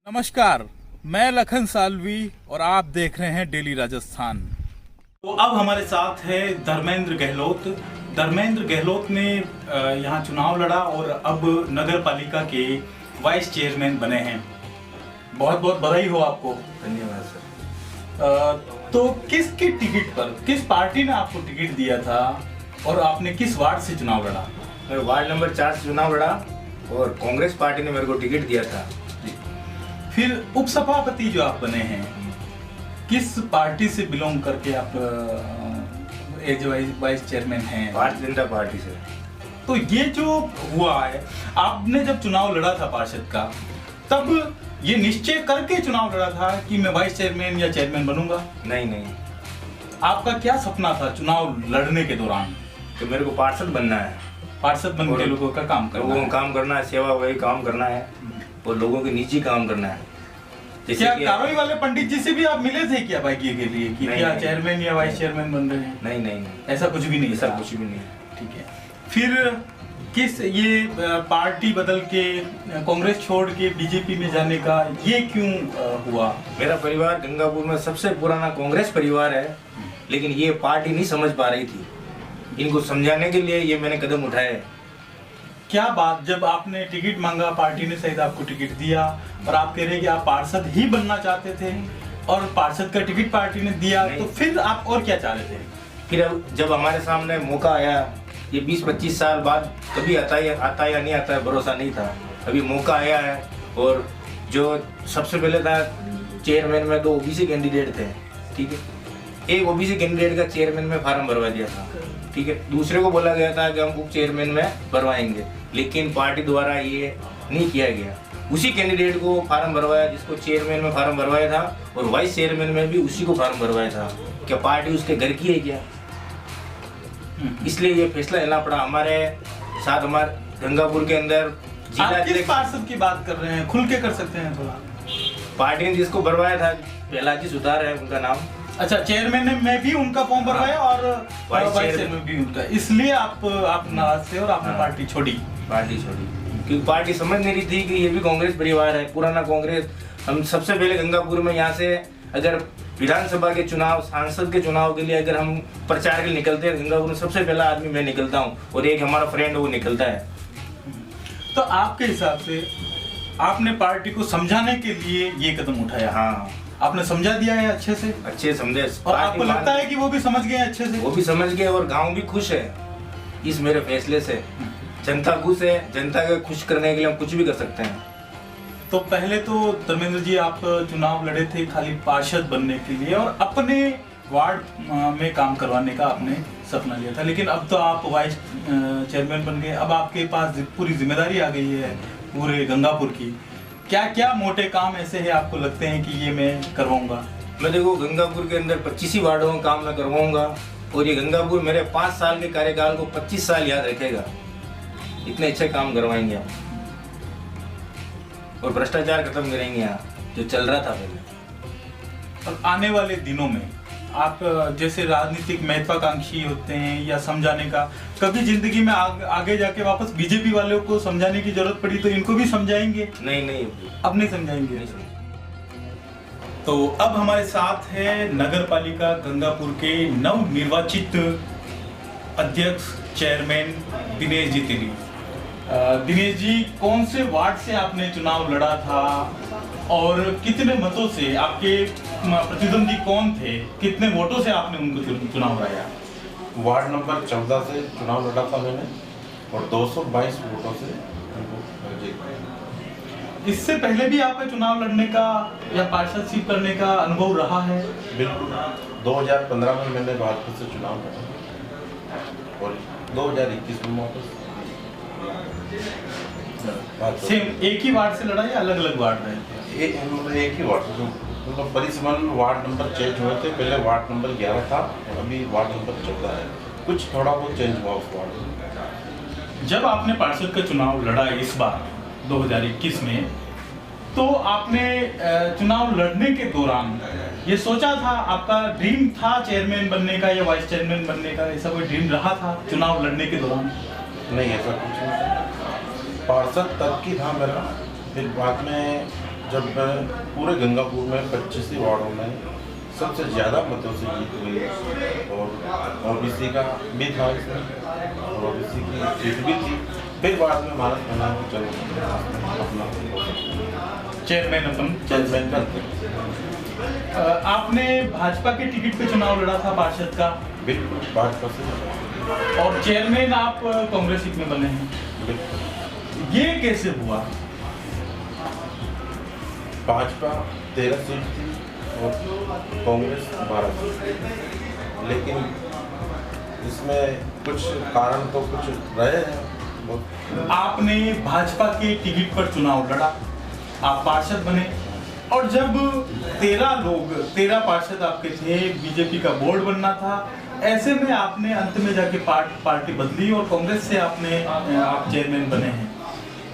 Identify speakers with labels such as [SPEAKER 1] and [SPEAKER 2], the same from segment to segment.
[SPEAKER 1] नमस्कार, मैं लखन सालवी और आप देख रहे हैं डेली राजस्थान। तो अब हमारे साथ है धर्मेंद्र गहलोत। धर्मेंद्र गहलोत ने यहाँ चुनाव लड़ा और अब नगर पालिका के वाइस चेयरमैन बने हैं। बहुत बहुत बधाई हो आपको।
[SPEAKER 2] धन्यवाद सर।
[SPEAKER 1] तो किसके टिकट पर, किस पार्टी ने आपको टिकट दिया था और आपने किस वार्ड से चुनाव लड़ा?
[SPEAKER 2] मैं वार्ड नंबर 4 से चुनाव लड़ा और कांग्रेस पार्टी ने मेरे को टिकट दिया था।
[SPEAKER 1] फिर उपसभापति जो आप बने हैं, किस पार्टी से बिलोंग करके आप एज वाइस चेयरमैन हैं?
[SPEAKER 2] भारतीय जनता पार्टी से।
[SPEAKER 1] तो ये जो हुआ है, आपने जब चुनाव लड़ा था पार्षद का, तब ये निश्चय करके चुनाव लड़ा था कि मैं वाइस चेयरमैन या चेयरमैन बनूंगा?
[SPEAKER 2] नहीं।
[SPEAKER 1] आपका क्या सपना था चुनाव लड़ने के दौरान?
[SPEAKER 2] तो मेरे को पार्षद बनना है।
[SPEAKER 1] पार्षद बन के लोगों का काम करना
[SPEAKER 2] लोगों
[SPEAKER 1] है।
[SPEAKER 2] का काम करना है, सेवा वही काम करना है और लोगों के निजी काम करना है। जैसे
[SPEAKER 1] क्या
[SPEAKER 2] कि
[SPEAKER 1] कारोई वाले पंडित जी से भी आप मिले थे क्या भाग्य के लिए कि
[SPEAKER 2] नहीं,
[SPEAKER 1] क्या
[SPEAKER 2] नहीं।
[SPEAKER 1] चेयरमैन या वाइस चेयरमैन बन रहे हैं?
[SPEAKER 2] नहीं।
[SPEAKER 1] ऐसा कुछ भी नहीं
[SPEAKER 2] ऐसा
[SPEAKER 1] था?
[SPEAKER 2] कुछ भी नहीं।
[SPEAKER 1] ठीक है। फिर किस ये पार्टी बदल के कांग्रेस छोड़ के बीजेपी में जाने का ये क्यों हुआ?
[SPEAKER 2] मेरा परिवार गंगापुर में सबसे पुराना कांग्रेस परिवार है, लेकिन ये पार्टी नहीं समझ पा रही थी। इनको समझाने के लिए ये मैंने कदम उठाए।
[SPEAKER 1] क्या बात, जब आपने टिकट मांगा पार्टी ने शायद आपको टिकट दिया और आप कह रहे हैं कि आप पार्षद ही बनना चाहते थे और पार्षद का टिकट पार्टी ने दिया, तो फिर आप और क्या चाह रहे थे?
[SPEAKER 2] फिर अब जब हमारे सामने मौका आया, ये 20-25 साल बाद कभी आता या नहीं आता है, भरोसा नहीं था। अभी मौका आया है और जो सबसे पहले था चेयरमैन में 2 ओबीसी कैंडिडेट थे, ठीक है। एक ओबीसी कैंडिडेट का चेयरमैन में फार्म भरवा दिया था, ठीक है। दूसरे को बोला गया था कि हम उप चेयरमैन में भरवाएंगे, लेकिन पार्टी द्वारा ये नहीं किया गया। उसी कैंडिडेट को फार्म भरवाया जिसको चेयरमैन में फार्म भरवाया था और वाइस चेयरमैन में भी उसी को फार्म भरवाया था। क्या पार्टी उसके घर की है क्या? इसलिए ये फैसला लेना पड़ा। हमारे साथ हमारे गंगापुर के अंदर
[SPEAKER 1] आप किस पार्षद की बात कर रहे हैं? खुल के कर सकते हैं थोड़ा?
[SPEAKER 2] पार्टी ने जिसको भरवाया था, प्रहलाद सुतार है उनका नाम।
[SPEAKER 1] अच्छा, चेयरमैन में भी उनका फॉर्म भरवाया और वाइस चेयरमैन में भी उनका, इसलिए आप नाराज थे और आपने पार्टी छोड़ी?
[SPEAKER 2] क्योंकि पार्टी समझ नहीं रही थी कि ये भी कांग्रेस परिवार है, पुराना कांग्रेस। हम सबसे पहले गंगापुर में यहाँ से अगर विधानसभा के चुनाव, सांसद के चुनाव के लिए अगर हम प्रचार के लिए निकलते हैं, गंगापुर में सबसे पहला आदमी मैं निकलता हूँ और एक हमारा फ्रेंड वो निकलता है।
[SPEAKER 1] तो आपके हिसाब से आपने पार्टी को समझाने के लिए ये कदम उठाया?
[SPEAKER 2] हाँ,
[SPEAKER 1] आपने समझा दिया है अच्छे से
[SPEAKER 2] समझे।
[SPEAKER 1] और आपको लगता है कि वो भी समझ गए अच्छे से?
[SPEAKER 2] वो भी समझ गए और गांव भी खुश है इस मेरे फैसले से। जनता खुश है। जनता को खुश करने के लिए हम कुछ भी कर सकते हैं।
[SPEAKER 1] तो पहले तो धर्मेंद्र जी आप चुनाव लड़े थे खाली पार्षद बनने के लिए और अपने वार्ड में काम करवाने का आपने सपना लिया था, लेकिन अब तो आप वाइस चेयरमैन बन गए। अब आपके पास पूरी जिम्मेदारी आ गई है पूरे गंगापुर की। क्या क्या मोटे काम ऐसे हैं आपको लगते हैं कि ये मैं करवाऊंगा?
[SPEAKER 2] मैं देखो गंगापुर के अंदर 25 ही वार्डों में काम मैं करवाऊंगा और ये गंगापुर मेरे 5 साल के कार्यकाल को 25 साल याद रखेगा। इतने अच्छे काम करवाएंगे हम और भ्रष्टाचार खत्म करेंगे यहाँ जो चल रहा था पहले।
[SPEAKER 1] और आने वाले दिनों में आप जैसे राजनीतिक महत्वाकांक्षी होते हैं या समझाने का, कभी जिंदगी में आगे जाके वापस बीजेपी वालों को समझाने की जरूरत पड़ी तो इनको भी समझाएंगे?
[SPEAKER 2] नहीं,
[SPEAKER 1] अब नहीं समझाएंगे। तो अब हमारे साथ है नगर पालिका गंगापुर के नव निर्वाचित अध्यक्ष चेयरमैन दिनेश जी तिरी। दिनेश जी, कौन से वार्ड से आपने चुनाव लड़ा था और कितने मतों से? आपके प्रतिद्वंदी कौन थे? कितने वोटों से आपने उनको चुनाव हराया?
[SPEAKER 3] वार्ड नंबर 14 से चुनाव लड़ा था मैंने और 222 वोटों से उनको जीत पाया।
[SPEAKER 1] इससे पहले भी आपका चुनाव लड़ने का या पार्षदशिप करने का अनुभव रहा है?
[SPEAKER 3] बिल्कुल। 2015 में मैंने भाजपा से चुनाव लड़ा और 2021 में वापस
[SPEAKER 1] सेम एक ही वार्ड से लड़ा या अलग अलग वार्ड रहे थे?
[SPEAKER 3] एक ही वार्ड से। मतलब परिसमन वार्ड नंबर चेंज हुए थे। पहले वार्ड नंबर 11 था और अभी वार्ड नंबर 14 है। कुछ थोड़ा बहुत चेंज हुआ उस वार्ड में।
[SPEAKER 1] जब आपने पार्षद का चुनाव लड़ा इस बार 2021 में, तो आपने चुनाव लड़ने के दौरान ये सोचा था, आपका ड्रीम था चेयरमैन बनने का या वाइस चेयरमैन बनने का? ऐसा कोई ड्रीम रहा था चुनाव लड़ने के दौरान?
[SPEAKER 3] नहीं, ऐसा कुछ नहीं। पार्षद तक की था मेरा, फिर बाद में जब पूरे गंगापुर में 25 ही वार्डों में सबसे ज़्यादा मतों से जीत हुई और ओबीसी का भी था इसमें और ओबीसी की सीट भी थी। फिर बाद में हमारा कहना है चलो अपना चेयरमैन करते।
[SPEAKER 1] आपने भाजपा के टिकट पे चुनाव लड़ा था पार्षद का,
[SPEAKER 3] बिल्कुल भाजपा से,
[SPEAKER 1] और चेयरमैन आप कांग्रेस में बने हैं।
[SPEAKER 3] बिल्कुल।
[SPEAKER 1] ये कैसे हुआ?
[SPEAKER 3] भाजपा 13 सीट थी और कांग्रेस 12 सीट, लेकिन इसमें कुछ कारण तो कुछ रहे हैं।
[SPEAKER 1] आपने भाजपा के टिकट पर चुनाव लड़ा, आप पार्षद बने, और जब 13 पार्षद आपके थे, बीजेपी का बोर्ड बनना था, ऐसे में आपने अंत में जाके पार्टी बदली और कांग्रेस से आप चेयरमैन बने हैं।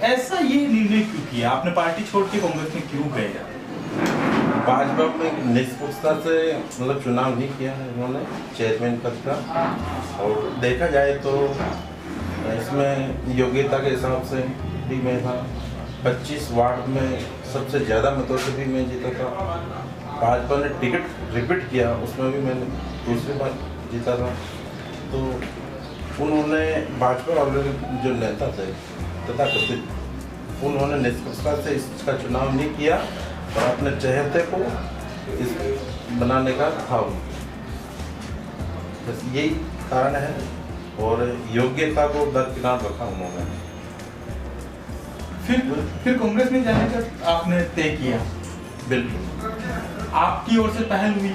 [SPEAKER 1] ऐसा ये निर्णय क्यों किया? आपने पार्टी छोड़ के कांग्रेस में क्यों गए?
[SPEAKER 3] भाजपा में निष्पक्षता से मतलब चुनाव नहीं किया है उन्होंने चेयरमैन पद का, और देखा जाए तो इसमें योग्यता के हिसाब से भी मैं था। 25 वार्ड में सबसे ज़्यादा मतों से भी मैं जीता था। भाजपा ने टिकट रिपीट किया, उसमें भी मैंने दूसरी बार जीता था। तो उन्होंने भाजपा वाले जो नेता थे तथा कथित, उन्होंने निष्पक्षता से इसका चुनाव नहीं किया और अपने चहेते को इस बनाने का था। बस यही कारण है, और योग्यता को दरकिनार रखा उन्होंने।
[SPEAKER 1] फिर कांग्रेस में जाने का आपने तय किया?
[SPEAKER 3] बिल्कुल।
[SPEAKER 1] आपकी ओर से पहल हुई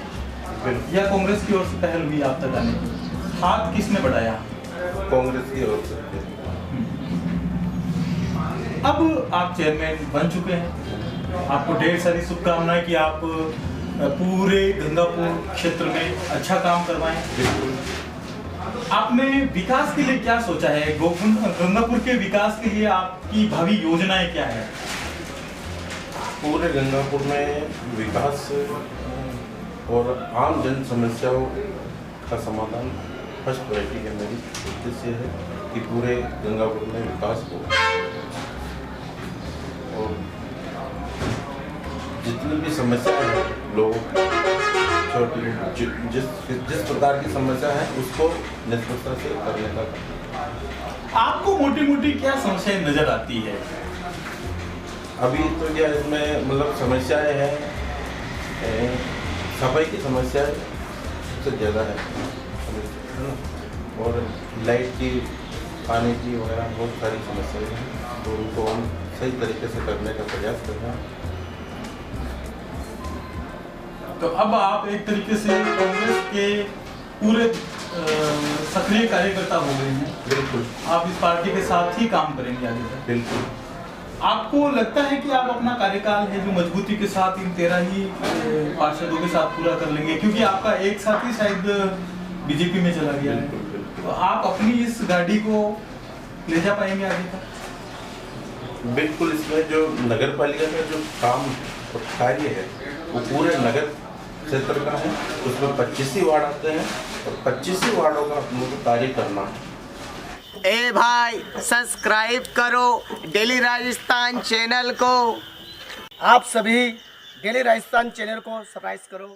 [SPEAKER 1] या कांग्रेस की ओर से पहल हुई आप तक आने की? हाथ किसने बढ़ाया?
[SPEAKER 3] कांग्रेस की ओर से।
[SPEAKER 1] अब आप चेयरमैन बन चुके हैं, आपको ढेर सारी शुभकामनाएं कि आप पूरे गंगापुर क्षेत्र में अच्छा काम करवाएं। आपने विकास के लिए क्या सोचा है? गंगापुर के विकास के लिए आपकी भावी योजनाएं क्या है?
[SPEAKER 3] पूरे गंगापुर में विकास और आम जन समस्याओं का समाधान फर्स्ट प्रायोरिटी है। मेरी उद्देश्य है कि पूरे गंगापुर में विकास हो और जितनी भी समस्या है लोगों छोटी जिस प्रकार की समस्या है उसको निष्पक्षता से करने का।
[SPEAKER 1] आपको मोटी मोटी क्या समस्याएं नजर आती है?
[SPEAKER 3] अभी तो क्या इसमें मतलब समस्याएं हैं, सफाई की समस्याएं सबसे ज़्यादा है ना, और लाइट की, पानी की वगैरह बहुत सारी समस्याएं हैं, तो उनको हम सही तरीके से करने का प्रयास कर रहे हैं।
[SPEAKER 1] तो अब आप एक तरीके से कांग्रेस के पूरे सक्रिय कार्यकर्ता हो गए हैं।
[SPEAKER 3] बिल्कुल।
[SPEAKER 1] आप इस पार्टी के साथ ही काम करेंगे आगे तक?
[SPEAKER 3] बिल्कुल।
[SPEAKER 1] आपको लगता है कि आप अपना कार्यकाल है जो मजबूती के साथ इन 13 ही पार्षदों के साथ पूरा कर लेंगे, क्योंकि आपका एक साथी शायद बीजेपी में चला गया है, तो आप अपनी इस गाड़ी को ले जा पाएंगे आगे तक?
[SPEAKER 3] बिल्कुल। इसमें जो नगर पालिका का जो काम और कार्य है वो पूरे नगर क्षेत्र का है, उसमें 25 ही वार्ड आते हैं और 25 ही वार्डों का मुझे कार्य करना है।
[SPEAKER 4] ए भाई सब्सक्राइब करो डेली राजस्थान चैनल को। आप सभी डेली राजस्थान चैनल को सब्सक्राइब करो।